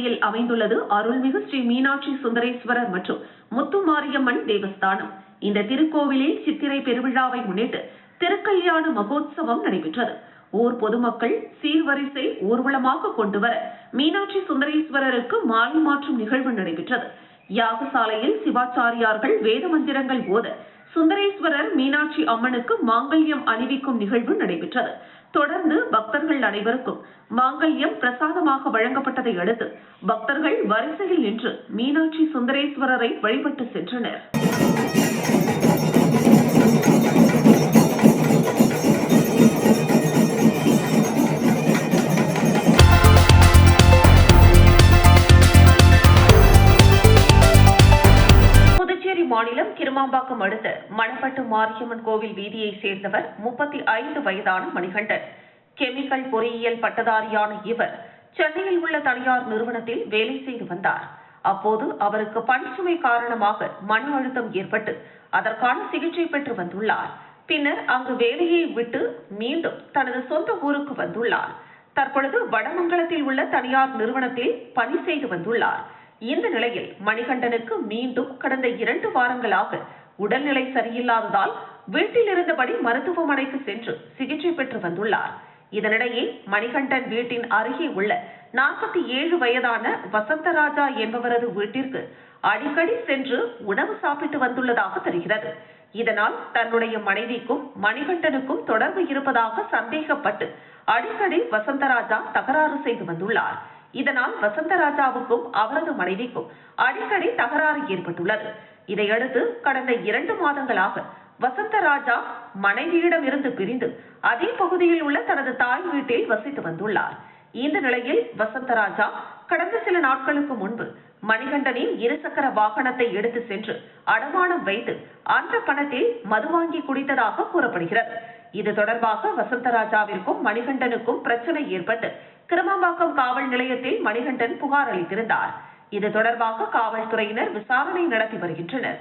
பகுதியில் அமைந்துள்ளது அருள்மிகு ஸ்ரீ மீனாட்சி சுந்தரேஸ்வரர் மற்றும் முத்துமாரியம்மன் தேவஸ்தானம். இந்த திருக்கோவிலில் சித்திரை பெருவிழாவை முன்னிட்டு திருக்கல்யாண மகோத்சவம் நடைபெற்றது. ஊர் பொதுமக்கள் சீர்வரிசை ஊர்வலமாக கொண்டு வர மீனாட்சி சுந்தரேஸ்வரருக்கு மாலை மாற்றும் நிகழ்வு நடைபெற்றது. யாகசாலையில் சிவாச்சாரியார்கள் வேத மந்திரங்கள் ஓத சுந்தரேஸ்வரர் மீனாட்சி அம்மனுக்கு மாங்கல்யம் அணிவிக்கும் நிகழ்வு நடைபெற்றது. தொடர்ந்து பக்தர்கள் அனைவருக்கும் மாங்கல்யம் பிரசாதமாக வழங்கப்பட்டதை அடுத்து பக்தர்கள் வரிசையில் நின்று மீனாட்சி சுந்தரேஸ்வரரை வழிபட்டு சென்றனர். மாநிலம் கிருமாம்பாக்கம் அடுத்த மணப்பட்டு மாரியம்மன் கோவில் வீதியை சேர்ந்தவர் 35 வயதான மணிகண்டன். கெமிக்கல் பொறியியல் பட்டதாரியான இவர் சென்னையில் உள்ள தனியார் நிறுவனத்தில் வேலை செய்து வந்தார். அப்போது அவருக்கு பணிச்சுமை காரணமாக மன அழுத்தம் ஏற்பட்டு அதற்கான சிகிச்சை பெற்று வந்துள்ளார். பின்னர் அங்கு வேலையை விட்டு மீண்டும் தனது சொந்த ஊருக்கு வந்துள்ளார். தற்பொழுது வடமங்கலத்தில் உள்ள தனியார் நிறுவனத்தில் பணி செய்து வந்துள்ளார். இந்த நிலையில் மணிகண்டனுக்கு மீண்டும் கடந்த 2 வாரங்களாக உடல்நிலை சரியில்லாததால் வீட்டில் இருந்தபடி மருத்துவமனைக்கு சென்று சிகிச்சை பெற்று வந்துள்ளார். இதனிடையே மணிகண்டன் வீட்டின் அருகே உள்ள 47 வயதான வசந்தராஜா என்பவரது வீட்டிற்கு அடிக்கடி சென்று உணவு சாப்பிட்டு வந்துள்ளதாக தெரிகிறது. இதனால் தன்னுடைய மனைவிக்கும் மணிகண்டனுக்கும் தொடர்பு இருப்பதாக சந்தேகப்பட்டு அடிக்கடி வசந்தராஜா தகராறு செய்து வந்துள்ளார். இதனால் வசந்தராஜாவுக்கும் அவரது மனைவிக்கும் அடிக்கடி தகராறு ஏற்பட்டுள்ளது. இதையடுத்து கடந்த 2 மாதங்களாக வசந்தராஜா மனைவியிடம் இருந்து பிரிந்து அதே பகுதியில் உள்ள தனது தாய் வீட்டில் வசித்து வந்துள்ளார். இந்த நிலையில் வசந்தராஜா கடந்த சில நாட்களுக்கு முன்பு மணிகண்டனின் 2 சக்கர வாகனத்தை எடுத்து சென்று அடமானம் வைத்து அந்த பணத்தில் மது வாங்கி குடித்ததாக கூறப்படுகிறது. இது தொடர்பாக வசந்தராஜாவிற்கும் மணிகண்டனுக்கும் பிரச்சனை ஏற்பட்டு கிருமாம்பாக்கம் காவல் நிலையத்தில் மணிகண்டன் புகார் அளித்திருந்தார். இது தொடர்பாக காவல்துறையினர் விசாரணை நடத்தி வருகின்றனர்.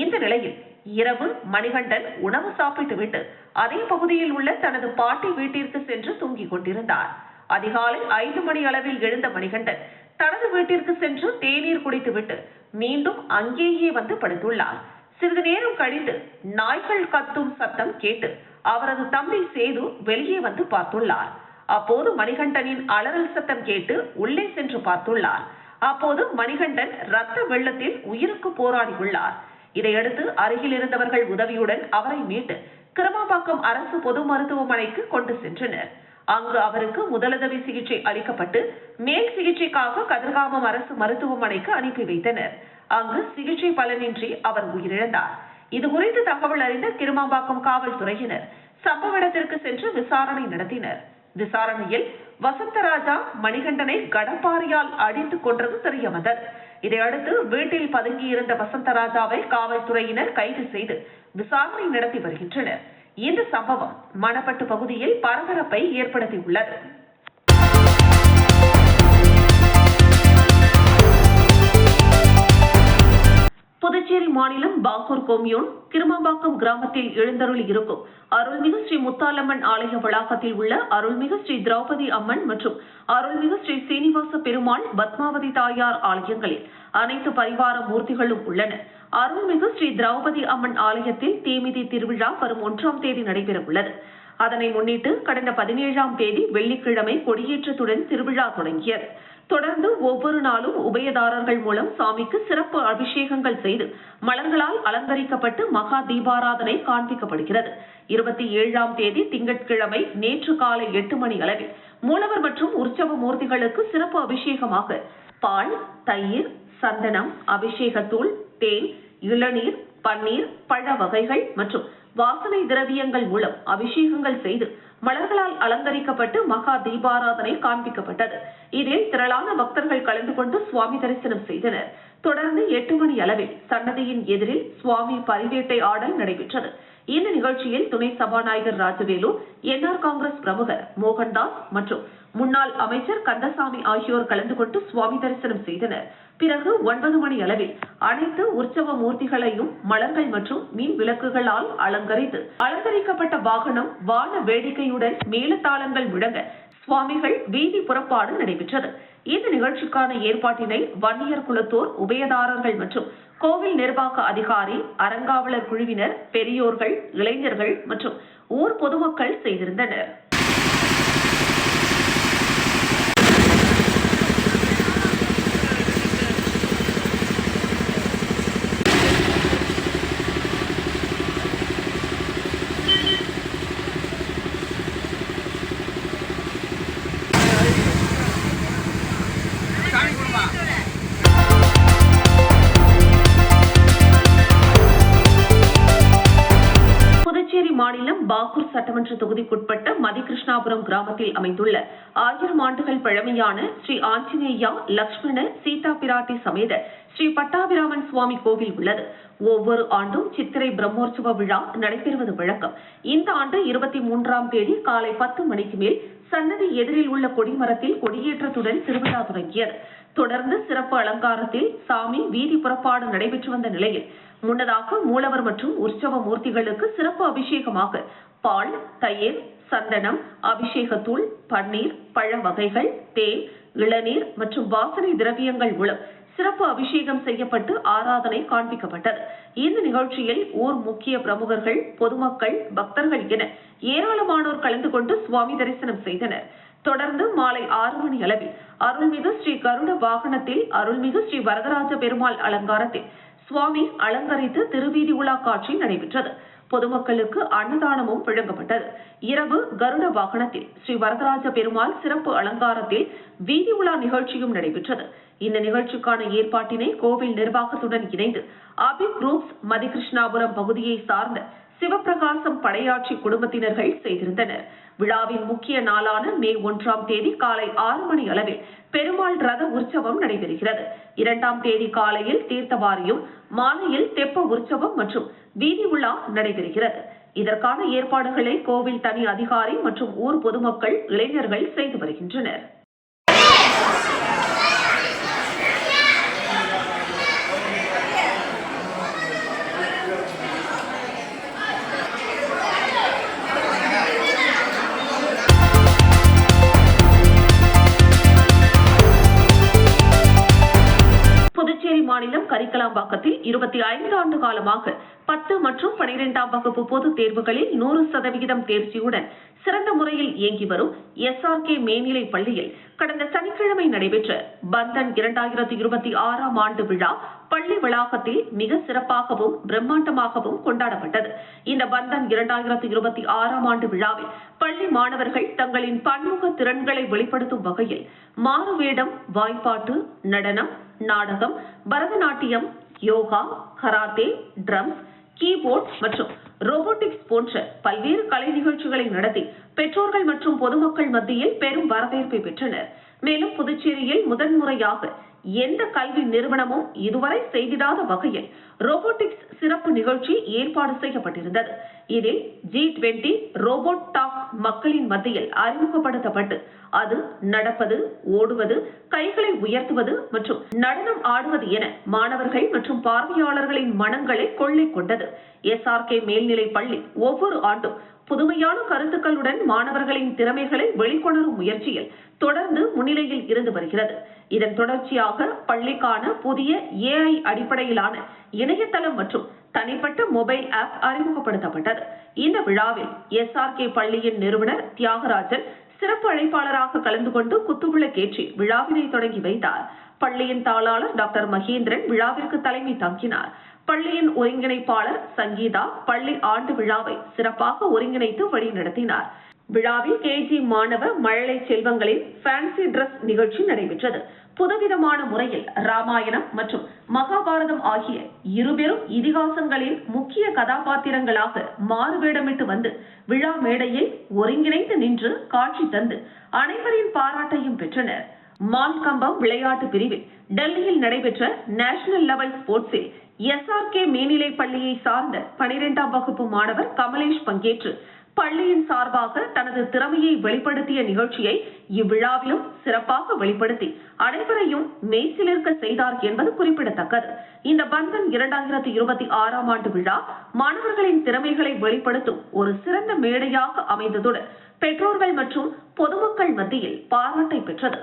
இந்த நிலையில் இரவு மணிகண்டன் உணவு சாப்பிட்டு விட்டு அதே பகுதியில் உள்ள தனது பாட்டி வீட்டிற்கு சென்று தூங்கிக் கொண்டிருந்தார். அதிகாலை 5 மணி அளவில் எழுந்த மணிகண்டன் தனது வீட்டிற்கு சென்று தேநீர் குடித்துவிட்டு மீண்டும் அங்கேயே வந்து படுத்துள்ளார். சிறிது நேரம் கழித்து நாய்கள் கத்தும் சத்தம் கேட்டு அவரது தம்பி சேது வெளியே வந்து பார்த்துள்ளார். அப்போது மணிகண்டனின் அலறல் சத்தம் கேட்டு உள்ளே சென்று பார்த்துள்ளார். அப்போது மணிகண்டன் ரத்த வெள்ளத்தில் உயிருக்கு போராடியுள்ளார். இதையடுத்து அருகில் இருந்தவர்கள் உதவியுடன் அவரை மீட்டு கிருமாம்பாக்கம் அரசு பொது மருத்துவமனைக்கு கொண்டு சென்றனர். அங்கு அவருக்கு முதலுதவி சிகிச்சை அளிக்கப்பட்டு மேல் சிகிச்சைக்காக கதிர்காமம் அரசு மருத்துவமனைக்கு அனுப்பி வைத்தனர். அங்கு சிகிச்சை பலனின்றி அவர் உயிரிழந்தார். இதுகுறித்து தகவல் அறிந்த கிருமாம்பாக்கம் காவல்துறையினர் சம்பவ இடத்திற்கு சென்று விசாரணை நடத்தினர். விசாரணையில் வசந்தராஜா மணிகண்டனை கடப்பாரியால் அடித்துக் கொன்றது தெரிய வந்தது. இதையடுத்து வீட்டில் பதுங்கியிருந்த வசந்தராஜாவை காவல்துறையினர் கைது செய்து விசாரணை நடத்தி வருகின்றனர். இந்த சம்பவம் மணப்பட்டு பகுதியில் பரபரப்பை ஏற்படுத்தியுள்ளது. புதுச்சேரி மாநிலம் பாகூர் கொம்யூன் கிருமாம்பாக்கம் கிராமத்தில் எழுந்தருளி இருக்கும் அருள்மிகு ஸ்ரீ முத்தாலம்மன் ஆலய வளாகத்தில் உள்ள அருள்மிகு ஸ்ரீ திரௌபதி அம்மன் மற்றும் அருள்மிகு ஸ்ரீ சீனிவாச பெருமாள் பத்மாவதி தாயார் ஆலயங்களில் அனைத்து பரிவார மூர்த்திகளும் உள்ளன. அருள்மிகு ஸ்ரீ திரௌபதி அம்மன் ஆலயத்தில் தீமிதி திருவிழா வரும் 1ஆம் தேதி நடைபெற உள்ளது. அதனை முன்னிட்டு கடந்த 17ஆம் தேதி வெள்ளிக்கிழமை கொடியேற்றத்துடன் திருவிழா தொடங்கியது. தொடர்ந்து ஒவ்வொரு நாளும் உபயதாரர்கள் மூலம் சாமிக்கு சிறப்பு அபிஷேகங்கள் செய்து மலர்களால் அலங்கரிக்கப்பட்டு மகா தீபாராதனை காண்பிக்கப்படுகிறது. 27ஆம் தேதி திங்கட்கிழமை நேற்று காலை 8 மணி அளவில் மூலவர் மற்றும் உற்சவ மூர்த்திகளுக்கு சிறப்பு அபிஷேகமாக பால், தயிர், சந்தனம், அபிஷேகத்தூள், தேன், இளநீர், பன்னீர், பழ வகைகள் மற்றும் வாசனை திரவியங்கள் மூலம் அபிஷேகங்கள் செய்து மலர்களால் அலங்கரிக்கப்பட்டு மகா தீபாராதனை காண்பிக்கப்பட்டது. இதில் திரளான பக்தர்கள் கலந்து கொண்டு சுவாமி தரிசனம் செய்தனர். தொடர்ந்து 8 மணி அளவில் சன்னதியின் எதிரில் சுவாமி பரிவேட்டை ஆடல் நடைபெற்றது. இந்த நிகழ்ச்சியில் துணை சபாநாயகர் ராஜவேலு, என்ஆர் காங்கிரஸ் பிரமுகர் மோகன்தாஸ் மற்றும் முன்னாள் அமைச்சர் கந்தசாமி ஆகியோர் கலந்து கொண்டு சுவாமி தரிசனம் செய்தனர். பிறகு 9 மணி அளவில் அனைத்து உற்சவ மூர்த்திகளையும் மலர்கள் மற்றும் மின் விளக்குகளால் அலங்கரிக்கப்பட்ட வாகனம் வான வேடிக்கையுடன் மேளதாளங்கள் முழங்க சுவாமிகள் வீதி புறப்பாடு நடைபெற்றது. இந்த நிகழ்ச்சிக்கான ஏற்பாட்டினை வன்னியர் குலத்தோர், உபயதாரர்கள் மற்றும் கோவில் நிர்வாக அதிகாரி, அறங்காவலர் குழுவினர், பெரியோர்கள், இளைஞர்கள் மற்றும் ஊர் பொதுமக்கள் செய்திருந்தனர். மாநிலம் பாகூர் சட்டமன்ற தொகுதிக்குட்பட்ட மதிகிருஷ்ணாபுரம் கிராமத்தில் அமைந்துள்ள 1000 ஆண்டுகள் பழமையான ஸ்ரீ ஆஞ்சநேயா லட்சுமண சீதா பிராட்டி சமேத ஸ்ரீ பட்டாபிராமன் சுவாமி கோவில் உள்ளது. ஒவ்வொரு ஆண்டும் சித்திரை பிரம்மோற்சவ விழா நடைபெறுவது வழக்கம். இந்த ஆண்டு 23ஆம் தேதி காலை 10 மணிக்கு மேல் சன்னதி எதிரில் உள்ள கொடிமரத்தில் கொடியேற்றத்துடன் திருவிழா தொடங்கியது. தொடர்ந்து சிறப்பு அலங்காரத்தில் சாமி வீதி புறப்பாடு நடைபெற்று வந்த நிலையில் முன்னதாக மூலவர் மற்றும் உற்சவ மூர்த்திகளுக்கு சிறப்பு அபிஷேகமாக பால், தயிர், சந்தனம், அபிஷேகத்தூள், பன்னீர், பழ வகைகள், தேன், இளநீர் மற்றும் வாசனை திரவியங்கள் மூலம் சிறப்பு அபிஷேகம் செய்யப்பட்டு ஆராதனை காண்பிக்கப்பட்டது. இந்த நிகழ்ச்சியில் ஊர் முக்கிய பிரமுகர்கள், பொதுமக்கள், பக்தர்கள் என ஏராளமானோர் கலந்து கொண்டு சுவாமி தரிசனம் செய்தனர். தொடர்ந்து மாலை 6 மணி அளவில் அருள்மிகு ஸ்ரீ கருட வாகனத்தில் அருள்மிகு ஸ்ரீ வரதராஜ பெருமாள் அலங்காரத்தில் சுவாமி அலங்கரித்து திருவீதி உலா காட்சி நடைபெற்றது. பொதுமக்களுக்கு அன்னதானமும் வழங்கப்பட்டது. இரவு கருட வாகனத்தில் ஸ்ரீ வரதராஜ பெருமாள் சிறப்பு அலங்காரத்தில் வீதி உலா நிகழ்ச்சியும் நடைபெற்றது. இந்த நிகழ்ச்சிக்கான ஏற்பாட்டினை கோவில் நிர்வாகத்துடன் இணைந்து அபி குரூப்ஸ் மதிகிருஷ்ணாபுரம் பகுதியை சார்ந்த சிவபிரகாசம் படையாட்சி குடும்பத்தினர்கள் செய்திருந்தனர். விழாவின் முக்கிய நாளான மே 1ஆம் தேதி காலை 6 மணி அளவில் பெருமாள் ரத உற்சவம் நடைபெறுகிறது. 2ஆம் தேதி காலையில் தீர்த்தவாரியும், மாலையில் தெப்ப உற்சவம் மற்றும் வீதி உலா நடைபெறுகிறது. இதற்கான ஏற்பாடுகளை கோவில் தனி அதிகாரி மற்றும் ஊர் பொதுமக்கள், இளைஞர்கள் செய்து வருகின்றனர். மாநிலம் கரிக்கலாம்பாக்கத்தில் 25 ஆண்டு காலமாக 10 மற்றும் 12ஆம் வகுப்பு பொதுத் தேர்வுகளில் 100% தேர்ச்சியுடன் சிறந்த முறையில் இயங்கி வரும் SRK மேல்நிலைப் பள்ளியில் கடந்த சனிக்கிழமை நடைபெற்ற பந்தன் 2026ஆம் ஆண்டு விழா பள்ளி வளாகத்தில் மிக சிறப்பாகவும் பிரம்மாண்டமாகவும் கொண்டாடப்பட்டது. இந்த பந்தன் 2026ஆம் ஆண்டு விழாவில் பள்ளி மாணவர்கள் தங்களின் பன்முக திறன்களை வெளிப்படுத்தும் வகையில் மாறுவேடம், வாய்ப்பாட்டு, நடனம், நாடகம், Bharatanatyam, yoga, karate, drums, keyboard மற்றும் ரோபோட்டிக்ஸ் போன்ற பல்வேறு கலை நிகழ்ச்சிகளை நடத்தி பெற்றோர்கள் மற்றும் பொதுமக்கள் மத்தியில் பெரும் வரவேற்பை பெற்றனர். மேலும் புதுச்சேரியில் முதன்முறையாக எந்த கல்வி நிறுவனமும் இதுவரை செய்திடாத வகையில் ரோபோட்டிக்ஸ் சிறப்பு நிகழ்ச்சி ஏற்பாடு செய்யப்பட்டிருந்தது. இதில் G20 ரோபோட் டாக் மக்களின் மத்தியில் அறிமுகப்படுத்தப்பட்டு அது நடப்பது, ஓடுவது, கைகளை உயர்த்துவது மற்றும் நடனம் ஆடுவது என மாணவர்கள் மற்றும் பார்வையாளர்களின் மனங்களை கொள்ளை கொண்டது. SRK மேல்நிலை பள்ளி ஒவ்வொரு ஆண்டும் புதுமையான கருத்துக்களுடன் மாணவர்களின் திறமைகளை வெளிக்கொணரும் முயற்சியில் தொடர்ந்து முன்னிலையில் இருந்து வருகிறது. இதன் தொடர்ச்சியாக பள்ளிக்கான புதிய AI அடிப்படையிலான இணையதளம் மற்றும் தனிப்பட்ட மொபைல் ஆப் அறிமுகப்படுத்தப்பட்டது. இந்த விழாவில் SRK பள்ளியின் நிறுவனர் தியாகராஜன் சிறப்பு அழைப்பாளராக கலந்து கொண்டு குத்துவிளக்கேற்றி விழாவினை தொடங்கி வைத்தார். பள்ளியின் தாளாளர் டாக்டர் மகேந்திரன் விழாவிற்கு தலைமை தாங்கினார். பள்ளியின் ஒருங்கிணைப்பாளர் சங்கீதா பள்ளி ஆண்டு விழாவை சிறப்பாக ஒருங்கிணைத்து வழிநடத்தினார். விழாவில் KG மாணவ மழலை செல்வங்களின் ஃபேன்சி டிரஸ் நிகழ்ச்சி நடைபெற்றது. புதுவிதமான முறையில் ராமாயணம் மற்றும் மகாபாரதம் ஆகிய இருபெரும் இதிகாசங்களின் முக்கிய கதாபாத்திரங்களாக மாறுவேடமிட்டு வந்து விழா மேடையில் ஒருங்கிணைந்து நின்று காட்சி தந்து அனைவரின் பாராட்டையும் பெற்றனர். மான்கம்பம் விளையாட்டு பிரிவில் டெல்லியில் நடைபெற்ற நேஷனல் லெவல் ஸ்போர்ட்ஸில் SRK மேல்நிலை பள்ளியை சார்ந்த 12ஆம் வகுப்பு மாணவர் கமலேஷ் பங்கேற்று பள்ளியின் சார்பாக தனது திறமையை வெளிப்படுத்திய நிகழ்ச்சியை இவ்விழாவிலும் சிறப்பாக வெளிப்படுத்தி அனைவரையும் மெய்சிலிர்க்க செய்தார் என்பது குறிப்பிடத்தக்கது. இந்த பந்தன் 2026ஆம் ஆண்டு விழா மாணவர்களின் திறமைகளை வெளிப்படுத்தும் ஒரு சிறந்த மேடையாக அமைந்ததுடன் பெற்றோர்கள் மற்றும் பொதுமக்கள் மத்தியில் பாராட்டை பெற்றது.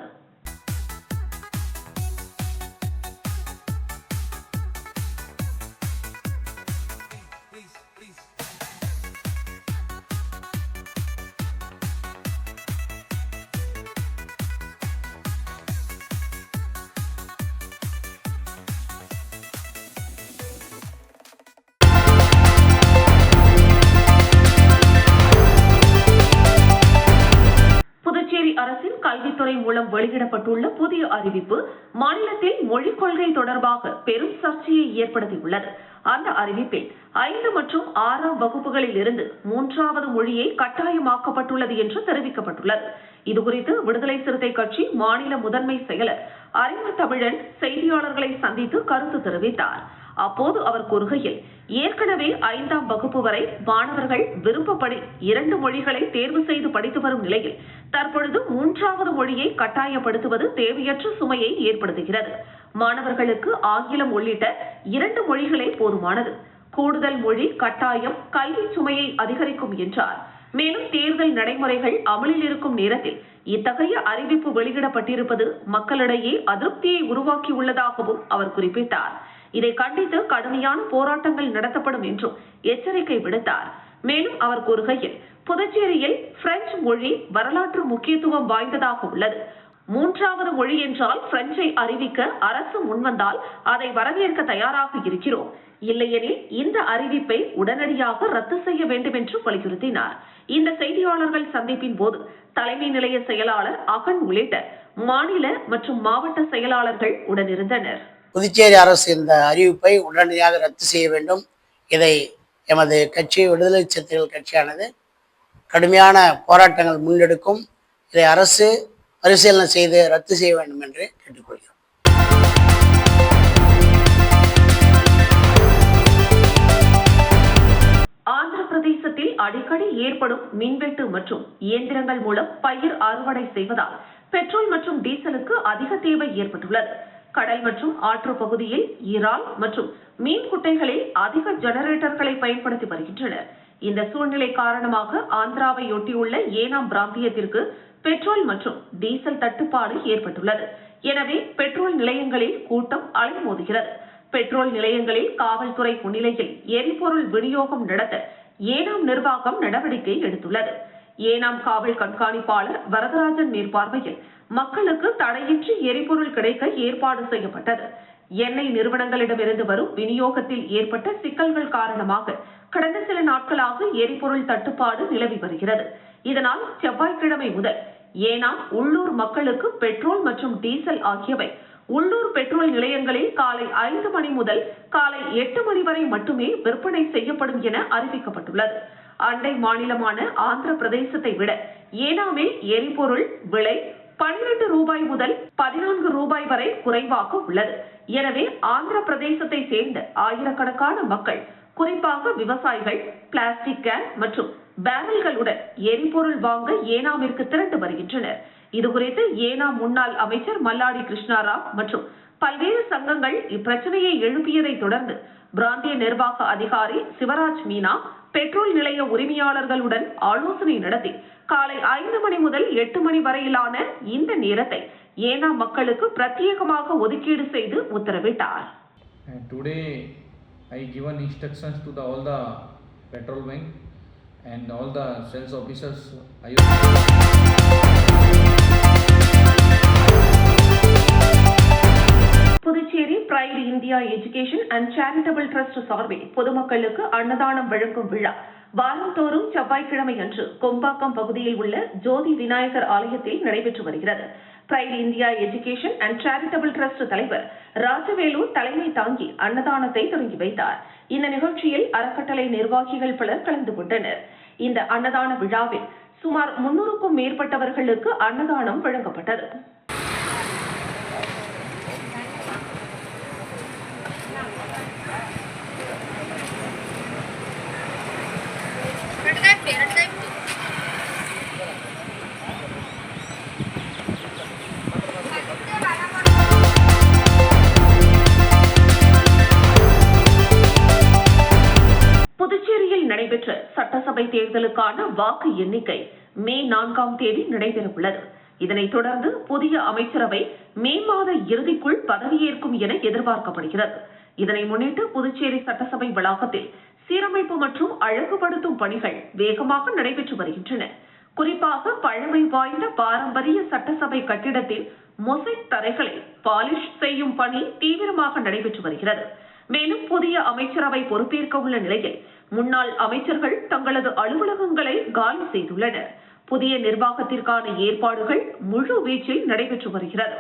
அரசின் கல்வித்துறை மூலம் வெளியிடப்பட்டுள்ள புதிய அறிவிப்பு மாநிலத்தில் மொழிக் கொள்கை தொடர்பாக பெரும் சர்ச்சையை ஏற்படுத்தியுள்ளது. அந்த அறிவிப்பில் 5 மற்றும் 6ஆம் வகுப்புகளில் இருந்து 3வது மொழியை கட்டாயமாக்கப்பட்டுள்ளது என்று தெரிவிக்கப்பட்டுள்ளது. இதுகுறித்து விடுதலை சிறுத்தை கட்சி மாநில முதன்மை செயலர் அறிவுத்தமிழன் செய்தியாளர்களை சந்தித்து கருத்து தெரிவித்தார். அப்போது அவர் கூறுகையில், ஏற்கனவே 5ஆம் வகுப்பு வரை மாணவர்கள் விருப்பப்படி 2 மொழிகளை தேர்வு செய்து படித்து வரும் நிலையில் தற்பொழுது 3வது மொழியை கட்டாயப்படுத்துவது தேவையற்ற சுமையை ஏற்படுத்துகிறது. மாணவர்களுக்கு ஆங்கிலம் உள்ளிட்ட 2 மொழிகளே போதுமானது. கூடுதல் மொழி கட்டாயம் கல்வி சுமையை அதிகரிக்கும் என்றார். மேலும் தேர்தல் நடைமுறைகள் அமலில் இருக்கும் நேரத்தில் இத்தகைய அறிவிப்பு வெளியிடப்பட்டிருப்பது மக்களிடையே அதிருப்தியை உருவாக்கியுள்ளதாகவும் அவர் குறிப்பிட்டார். இதை கண்டித்து கடுமையான போராட்டங்கள் நடத்தப்படும் என்றும் எச்சரிக்கை விடுத்தார். மேலும் அவர் கூறுகையில், புதுச்சேரியில் பிரெஞ்சு மொழி வரலாற்று முக்கியத்துவம் வாய்ந்ததாக உள்ளது. 3வது மொழி என்றால் பிரெஞ்சை அறிவிக்க அரசு முன்வந்தால் அதை வரவேற்க தயாராக இருக்கிறோம். இல்லையெனில் இந்த அறிவிப்பை உடனடியாக ரத்து செய்ய வேண்டும் என்று வலியுறுத்தினார். இந்த செய்தியாளர்கள் சந்திப்பின் போது தலைமை நிலைய செயலாளர் அகன் உள்ளிட்ட மாநில மற்றும் மாவட்ட செயலாளர்கள் உடனிருந்தனர். புதுச்சேரி அரசு இந்த அறிவிப்பை உடனடியாக ரத்து செய்ய வேண்டும். இதை எமது கட்சி விடுதலை சிறுத்தைகள் கட்சியானது கடுமையான போராட்டங்கள் முன்னெடுக்கும். இதை அரசு பரிசீலனை செய்து ரத்து செய்ய வேண்டும் என்று கேட்டுக்கொள்கிறோம். ஆந்திர பிரதேசத்தில் அடிக்கடி ஏற்படும் மின்வெட்டு மற்றும் இயந்திரங்கள் மூலம் பயிர் அறுவடை செய்வதால் பெட்ரோல் மற்றும் டீசலுக்கு அதிக தேவை ஏற்பட்டுள்ளது. கடல் மற்றும் ஆற்று பகுதியில் இறால் மற்றும் மீன் குட்டைகளில் அதிக ஜெனரேட்டர்களை பயன்படுத்தி வருகின்றனர். இந்த சூழ்நிலை காரணமாக ஆந்திராவை ஒட்டியுள்ள ஏனாம் பிராந்தியத்திற்கு பெட்ரோல் மற்றும் டீசல் தட்டுப்பாடு ஏற்பட்டுள்ளது. எனவே பெட்ரோல் நிலையங்களில் கூட்டம் அலைமோதுகிறது. பெட்ரோல் நிலையங்களில் காவல்துறை முன்னிலையில் எரிபொருள் விநியோகம் நடத்த ஏனாம் நிர்வாகம் நடவடிக்கை எடுத்துள்ளது. ஏனாம் காவல் கண்காணிப்பாளர் வரதராஜன் மேற்பார்வையில் மக்களுக்கு தடையின்றி எரிபொருள் கிடைக்க ஏற்பாடு செய்யப்பட்டது. எண்ணெய் நிறுவனங்களிடமிருந்து வரும் விநியோகத்தில் ஏற்பட்ட சிக்கல்கள் காரணமாக கடந்த சில நாட்களாக எரிபொருள் தட்டுப்பாடு நிலவி வருகிறது. இதனால் செவ்வாய்க்கிழமை முதல் ஏனாம் உள்ளூர் மக்களுக்கு பெட்ரோல் மற்றும் டீசல் ஆகியவை உள்ளூர் பெட்ரோல் நிலையங்களில் காலை 5 மணி முதல் காலை 8 மணி வரை மட்டுமே விற்பனை செய்யப்படும் என அறிவிக்கப்பட்டுள்ளது. அண்டை மாநிலமான ஆந்திர பிரதேசத்தை விட ஏனாமில் எரிபொருள் விலை 12 ரூபாய் முதல் 14 ரூபாய் வரை குறைவாக உள்ளது. எனவே ஆந்திர பிரதேசத்தை சேர்ந்த ஆயிரக்கணக்கான மக்கள், குறிப்பாக விவசாயிகள், பிளாஸ்டிக் கேன் மற்றும் பேரல்களுடன் எரிபொருள் வாங்க ஏனாமிற்கு திரண்டு வருகின்றனர். இதுகுறித்து ஏனாம் முன்னாள் அமைச்சர் மல்லாடி கிருஷ்ணாராவ் மற்றும் பல்வேறு சங்கங்கள் இப்பிரச்சனையை எழுப்பியதை தொடர்ந்து பிராந்திய நிர்வாக அதிகாரி சிவராஜ் மீனா பெட்ரோல் நிலைய உரிமையாளர்களுடன் ஆலோசனை நடத்தி காலை 5 மணி முதல் 8 மணி வரையிலான இந்த நேரத்தை ஏனாம் மக்களுக்கு பிரத்யேகமாக ஒதுக்கீடு செய்து உத்தரவிட்டார். Today I given instructions to all the petrol bank and all the sales officers. Puducherry pride India education and charitable trust சார்பில் பொதுமக்களுக்கு அன்னதானம் வழங்கும் விழா வாரந்தோறும் செவ்வாய்க்கிழமை அன்று கொம்பாக்கம் பகுதியில் உள்ள ஜோதி விநாயகர் ஆலயத்தில் நடைபெற்று வருகிறது. Pride India education and charitable trust தலைவர் ராஜவேலு தலைமை தாங்கி அன்னதானத்தை தொடங்கி வைத்தார். இந்த நிகழ்ச்சியில் அறக்கட்டளை நிர்வாகிகள் பலர் கலந்து கொண்டனர். இந்த அன்னதான விழாவில் சுமார் 300க்கும் மேற்பட்டவர்களுக்கு அன்னதானம் வழங்கப்பட்டது. புதுச்சேரியில் நடைபெற்ற சட்டசபை தேர்தலுக்கான வாக்கு எண்ணிக்கை மே 4ஆம் தேதி நடைபெறவுள்ளது. இதனைத் தொடர்ந்து புதிய அமைச்சரவை மே மாத இறுதிக்குள் பதவியேற்கும் என எதிர்பார்க்கப்படுகிறது. இதனை முன்னிட்டு புதுச்சேரி சட்டசபை வளாகத்தில் சீரமைப்பு மற்றும் அழகுபடுத்தும் பணிகள் வேகமாக நடைபெற்று வருகின்றன. குறிப்பாக பழமை வாய்ந்த பாரம்பரிய சட்டசபை கட்டிடத்தில் மொசைக் தரைகளை பாலிஷ் செய்யும் பணி தீவிரமாக நடைபெற்று வருகிறது. மேலும் புதிய அமைச்சரவை பொறுப்பேற்க உள்ள நிலையில் முன்னாள் அமைச்சர்கள் தங்களது அலுவலகங்களை காலி செய்துள்ளனர். புதிய நிர்வாகத்திற்கான ஏற்பாடுகள் முழு வீச்சில் நடைபெற்று வருகிறது.